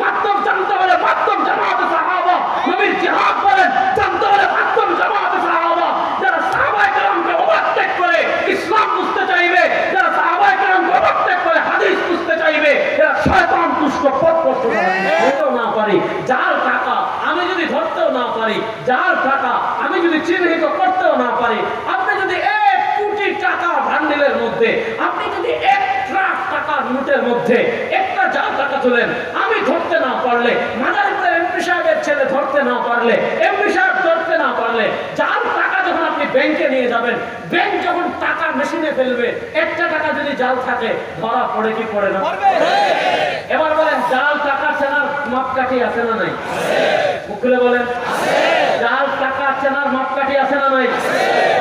মাধ্যম জানতে হলে মাধ্যম জামাতে সাহাবা, নবীর জিহাদ বলেন জানতে হলে মাধ্যম জামাতে সাহাবা। যারা সাহাবায়ে কেরামকে ওভারটেক করে ইসলাম বুঝতে চাইবে, যারা সাহাবায়ে কেরামকে ওভারটেক করে হাদিস বুঝতে চাইবে, এরা শয়তান দুষ্ট পথভ্রষ্ট হতেও না পারি। যার টাকা আমি যদি ধরতেও না পারি, যার টাকা আমি যদি চিহ্নিত করতেও না পারি, আপনি যদি 1 কোটি টাকা ভান্ডিলের মধ্যে, আপনি যদি 1 ট্রাক টাকার নোটের মধ্যে একটা জাল টাকা তোলেন, আমি ধরতে না পারলে, মাদারীপুরের এমপি সাহেবের ছেলে ধরতে না পারলে, এমপি সাহেব ধরতে না পারলে, জাল টাকা যখন আপনি ব্যাংকে নিয়ে যাবেন, ব্যাংক যখন টাকা মেশিনে ফেলবে, একটা টাকা যদি জাল থাকে ধরা পড়ে কি পড়ে না? এবার বলেন জাল টাকা চেনার মাপকাঠি আছে না নাই? মুখলে বলেন জাল টাকা চেনার মাপকাঠি আছে না নাই?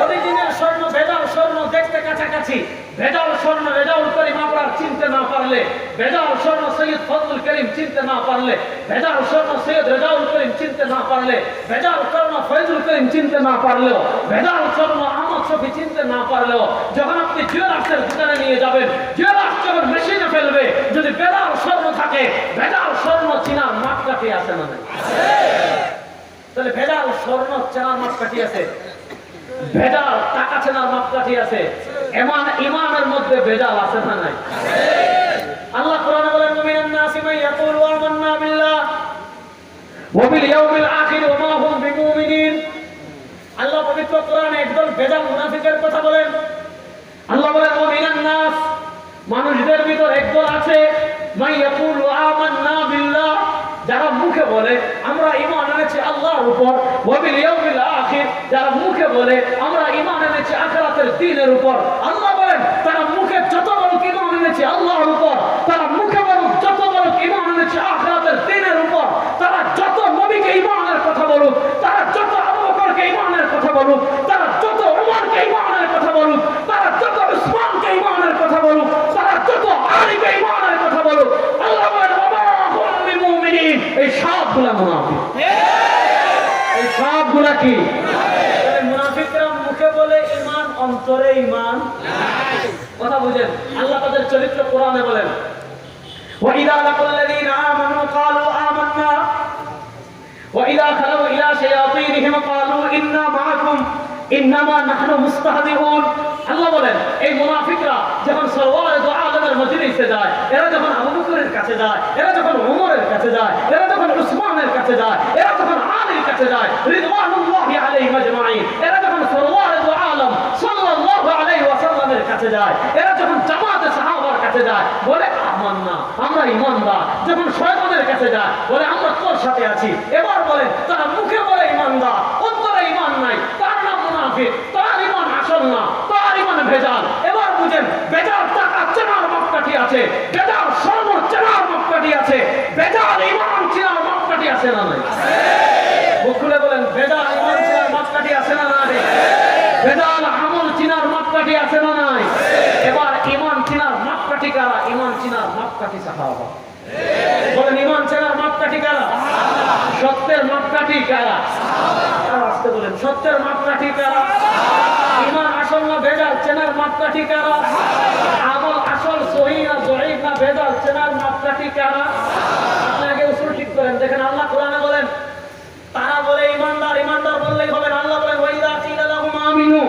অরিজিনাল স্বর্ণ ভেজাল স্বর্ণ দেখতে কাছাকাছি, ভেজাল স্বর্ণ রেজাউল করিম আবরার চিনতে না পারলে, ভেজাল স্বর্ণ সৈয়দ ফজলুল করিম চিনতে না পারলে, ভেজাল স্বর্ণ সৈয়দ রেজাউল করিম চিনতে না পারলে, ভেজাল স্বর্ণ ফয়জুল করিম চিনতে না পারলেও, ভেজাল স্বর্ণ আহমদ শফি চিনতে না পারলেও, যখন আপনি জুয়েলার্সের দোকানে নিয়ে যাবেন, জুয়েলার্স যখন মেশিনে ফেলবে, যদি ভেজাল স্বর্ণ থাকে, ভেজাল স্বর্ণ চিনার মাপকাঠি আছে না নাই? তাহলে ভেজাল স্বর্ণ চেনার মাপকাঠি আছে, ভেজাল টাকা চেনার মাপকাঠি আছে, এমন ইমানের মধ্যে ভেজাল আছে না নাই? আল্লাহ কোরআনে বলেন মুমিনান নাসি মান ইয়াকুলু আমান্না বিল্লাহ ওয়া বিল ইয়াউমিল আখির ওয়া মা হুম বিমুমিনিন। আল্লাহ পবিত্র কোরআনে একদল ভেজাল মুনাফিকের কথা বলেন। আল্লাহ বলেন মুমিনান নাস, মানুষদের ভিতর একদল আছে মান ইয়াকুলু আমান্না বিল্লাহ, যারা মুখে বলে আমরা ঈমান এনেছি আল্লাহর উপর, ওয়া বিল ইয়াউমিল আখির, যারা মুখে বলে আমরা ঈমান এনেছি আখিরাতের দিনের উপর। আল্লাহ বলেন তারা মুখে যত বড় ঈমান এনেছি আল্লাহর উপর, তারা মুখে বলুক যত বড় ঈমান এনেছি আখিরাতের দিনের উপর, তারা যত নবীকে ঈমানের কথা বলুক, তারা যত আবু বকরকে ঈমানের কথা বলুক, তারা যত ওমরকে ঈমানের কথা বলুক, তারা যত উসমানকে ঈমানের কথা বলুক, তারা যত আলীকে ঈমানের কথা বলুক, আল্লাহ বলেন এই সবগুলা মুনাফিক। এই সবগুলা কি? মুনাফিকরা মুখে বলে ঈমান, অন্তরে ঈমান নাই। কথা বুঝেন? আল্লাহ তাদের চরিত্র কোরআনে বলেন ওয়া ইযা লাকুল্লাযীনা আমানু ক্বালু আমান্না ওয়া ইযা খালু ইলা শায়াতিনহিম ক্বালু ইন্না মাআকুম ইন্নামা নাহনু মুস্তাহজিউন। আল্লাহ বলেন এই মুনাফিকরা যখন সরওয়ারে দু আলমের মজলিসে যায়, এরা যখন আবু বকরের কাছে যায়, এরা যখন ওমরের কাছে যায়, এরা যখন উসমানের কাছে যায়, এরা যখন আলীর কাছে যায় রিদওয়ানুল্লাহি আলাইহিম আজমাইন, এরা যখন সরওয়ারে দু আলম সাল্লাল্লাহু আলাইহি ওয়াসাল্লামের কাছে যায়, এরা যখন জামাতে সাহাবার কাছে যায় বলে আমান্না, আমরা ঈমানদার। যখন শয়তানের কাছে যায় বলে আমরা তোর সাথে আছি। এবার বলে তারা মুখে বলে ঈমানদার, অন্তরে ঈমান নাই, তার নাম মুনাফিক, তার ঈমান আসল না, তার ঈমান ভেজাল। এবার বুঝেন ভেজাল টাকা চেনার মাপকাঠি আছে, ভেজাল স্বর্ণ চেনার মাপকাঠি আছে, ভেজাল ঈমান চেনার মাপকাঠি আছে না নাই? মুখ খুলে বলেন ভেজাল ঈমান চেনার মাপকাঠি আছে না নাই? ভেজাল আমল চেনার মাপকাঠি আছে না নাই? এবার ঈমান চেনার মাপকাঠি কারা? ঈমান চেনার মাপকাঠি সাহাবা। বলেন ঈমান চেনার মাপকাঠি কারা? সত্যের মাপকাঠি কারা? আসতে বলেন সত্যের মাপকাঠি কারা? ঈমান আসল না ভেজাল চেনার মাপকাঠি কারা? আমল আসল সহিহ না জয়ীফ না ভেজাল চেনার মাপকাঠি কারা? আপনি আগে উসুল ঠিক করেন। দেখেন আল্লাহ কোরআনে বলেন তারা বলে ঈমানদার, ঈমানদার বললেই হবে না। আল্লাহ বলেন ওয়া ইযা কিলা লাহুম আমিনু,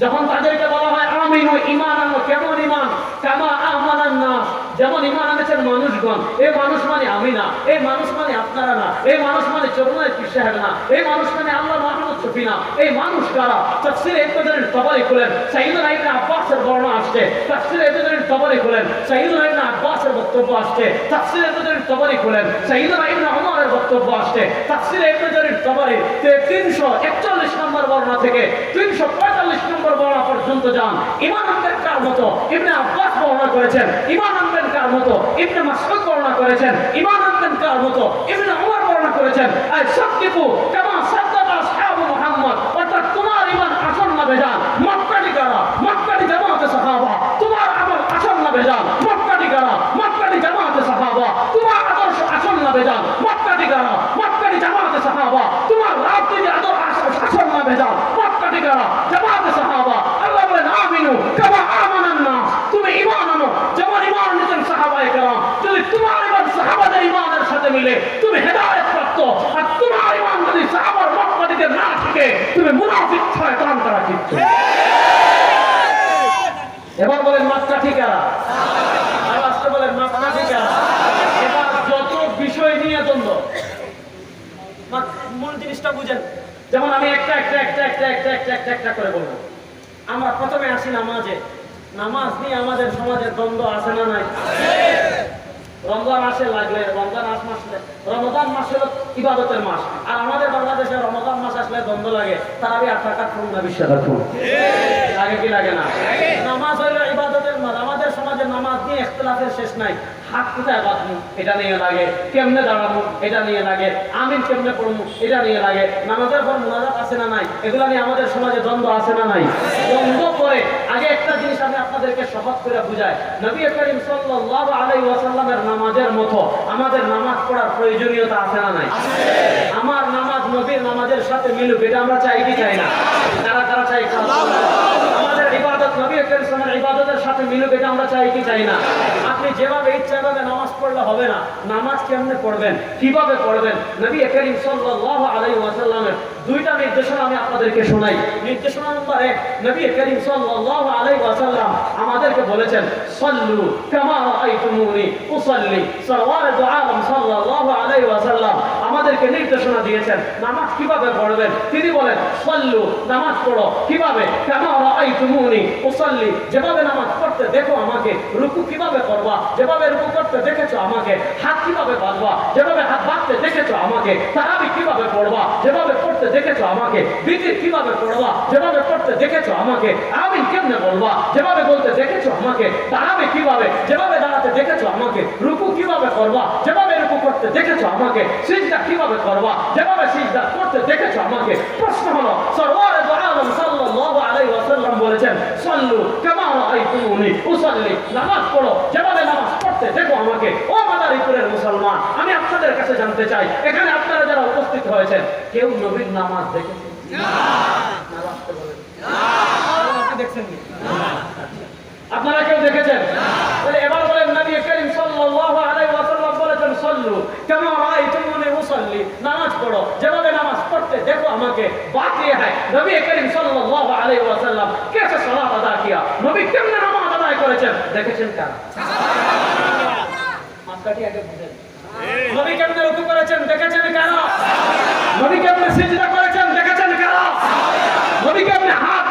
যখন তাদেরকে বলা হয় আমিনু ঈমান আনো, কেমন ঈমান? কামা আমানান নাস, যেমন ঈমান এনেছেন মানুষগণ। এই মানুষ মানে আমি না, এই মানুষ মানে আপনারা না, এই মানুষ মানে চরমনায় পীর সাহেব না, এই মানুষ মানে আল্লাহ মাহমুদ শফি না। এই মানুষ কারা? তাফসীরে ইবনে জারীর তাবারি খুলেন, সাইয়্যিদুনা ইবনে আব্বাসের বর্ণনা আসছে। তাফসীরে ইবনে জারীর তাবারি খুলেন, সাইয়্যিদুনা ইবনে আব্বাসের বক্তব্য আসছে। তাফসীরে ইবনে জারীর তাবারি খুলেন, সাইয়্যিদুনা ইবনে ওমরের বক্তব্য আসছে। তাফসীরে ইবনে জারীর তাবারি 341 নম্বর বর্ণনা থেকে 345 নম্বর বর্ণনা পর্যন্ত যান। ঈমান আনবেন কার মতো? ইবনে আব্বাস বর্ণনা করেছেন। ঈমান আনবেন কার মতো? ইবনে মাসউদ বর্ণনা করেছেন। ঈমান আনবেন কার মতো? ইবনে ওমর বর্ণনা করেছেন। আই সাদকিকু কামা সাদ্দাকা আসহাবু মুহাম্মদ, অর্থাৎ তোমার ঈমান আসল না ভেজাল মাপকাঠি কারা? মাপকাঠি জামাতে সাহাবা। তোমার আমল আসল না ভেজাল মাপকাঠি কারা? মাপকাঠি জামাতে সাহাবা। তোমার আদর্শ আসল না ভেজাল মাপকাঠি কারা? মাপকাঠি জামাতে সাহাবা। তোমার রাজনীতি আদর্শ আসল না ভেজাল মাপকাঠি কারা? জামাতে সাহাবা। আল্লাহ বলেন আমিনু কামা আমানান নাস, তুমি ঈমান আনো যেমন ঈমান এনেছেন সাহাবায়ে কেরাম। যদি তোমার শয়তান তারা কিচ্ছু। এবার বলেন মাত্রা ঠিক কারা? আর আসতে বলেন মাত্রা ঠিক কারা? এবার যত বিষয় নিয়ে দ্বন্দ্ব, মূল জিনিসটা বুঝেন। যেমন আমি একটা করে বলবো। আমরা প্রথমে আসি নামাজে। নামাজ নিয়ে আমাদের সমাজে দ্বন্দ্ব আছে না নাই? রমজান মাসে লাগলে, রমজান মাস হলো ইবাদতের মাস, আর আমাদের বাংলাদেশে রমজান মাস আসলে দ্বন্দ্ব লাগে। তারাবি 8 রাকাত পড়ুন না 20 রাকাত পড়ুন, লাগে কি লাগে না? নামাজ হইলো ইবাদতের মাস। আমাদের সমাজে নামাজ নিয়ে ইখতিলাফের শেষ নাই। হাত কোথায় বাঁধবো এটা নিয়ে লাগে, কেমনে দাঁড়াবো এটা নিয়ে লাগে, আমিন কেমনে পড়বো এটা নিয়ে লাগে, নামাজের পর মুনাজাত আছে না নাই, এগুলা নিয়ে আমাদের সমাজে দ্বন্দ্ব আছে না নাই? দ্বন্দ্ব করে আগে একটা জিনিস আমি আপনাদেরকে সহজ করে বুঝাই। নবী করিম সাল্লাল্লাহু আলাইহি ওয়াসাল্লামের নামাজের মতো আমাদের নামাজ পড়ার প্রয়োজনীয়তা আছে না নাই? আমার নামাজ নবীর নামাজের সাথে মিলুক, এটা আমরা চাই কি চাই না? কারা কারা চাই? আমাদের ইবাদত নবী করিম সাল্লাল্লাহু ইবাদতের সাথে মিলুক, এটা আমরা চাই কি চাই না? আপনি যেভাবে ইচ্ছা ভাবে নামাজ পড়লে হবে না। নামাজ কেমনে পড়বেন, কিভাবে পড়বেন, নবী করিম সাল্লাল্লাহু আলাইহি ওয়াসাল্লামের দুইটা নির্দেশনা আমি আপনাদেরকে শোনাই। নির্দেশনা নম্বর 1, নবী করিম সাল্লাল্লাহু আলাইহি ওয়াসাল্লাম আমাদেরকে বলেছেন, সাল্লু কামা রাআইতুমুনি উসাল্লি। সরওয়ারে দু আলম সাল্লাল্লাহু আলাইহি ওয়াসাল্লাম আমাদেরকে নির্দেশনা দিয়েছেন নামাজ কিভাবে পড়বেন। তিনি বলেন, সাল্লু, নামাজ পড়ো কিভাবে, কামা রাআইতুমুনি উসাল্লি, যেভাবে নামাজ পড়তে দেখো আমাকে। রুকু কিভাবে করবা, যেভাবে রুকু করতে দেখেছো আমাকে। হাত কিভাবে বাঁধবা, যেভাবে হাত বাঁধতে দেখেছো আমাকে। তারাবি কিভাবে পড়বা, যেভাবে পড়তে দেখেছো আমাকে। বিতির কিভাবে পড়বা, যেভাবে পড়তে দেখেছো আমাকে। আমিন কেমনে বলবা, যেভাবে বলতে দেখেছো আমাকে। দাঁড়াবে কিভাবে, যেভাবে দাঁড়াতে দেখেছো আমাকে। রুকু কিভাবে করবা, যেভাবে রুকু করতে দেখেছো আমাকে। সিজদা কিভাবে করবা, যেভাবে সিজদা করতে দেখেছো আমাকে। প্রশ্ন হলো, সরওয়ারে দু আলম সাল্লাল্লাহু আলাইহি ওয়াসাল্লাম বলেছেন, সাল্লু কামা রাআইতুমুনি উসাল্লি, নামাজ পড়ো যেভাবে নামাজ পড়তে দেখো আমাকে। ও মাদারীপুরের মুসলমান, আমি আপনাদের কাছে জানতে চাই, এখানে আপনারা যারা উপস্থিত হয়েছেন, কেউ নবীর নামাজ দেখেছেন? আপনি দেখছেন কি? আপনারা কেউ দেখেছেন? তাহলে এবার বলেন, নবী করিম সাল্লাল্লাহু আলাইহি ওয়াসাল্লাম বলেছেন, সাল্লু কামা রাআইতুমুনি উসাল্লি, নামাজ পড়ো যেভাবে নামাজ পড়তে দেখো আমাকে। बात ये है, নবী করিম সাল্লাল্লাহু আলাইহি ওয়াসাল্লাম कैसे সালাত আদা किया, নবী কেমনে নামাজ আদায় করেছেন দেখেছেন কারা? মাপকাঠি আগে বুঝেন। নবী কেমনে রুকু করেছেন দেখেছেন কারা? নবী কেমনে সিজদা করেছেন দেখেছেন কারা? নবী কেমনে হাত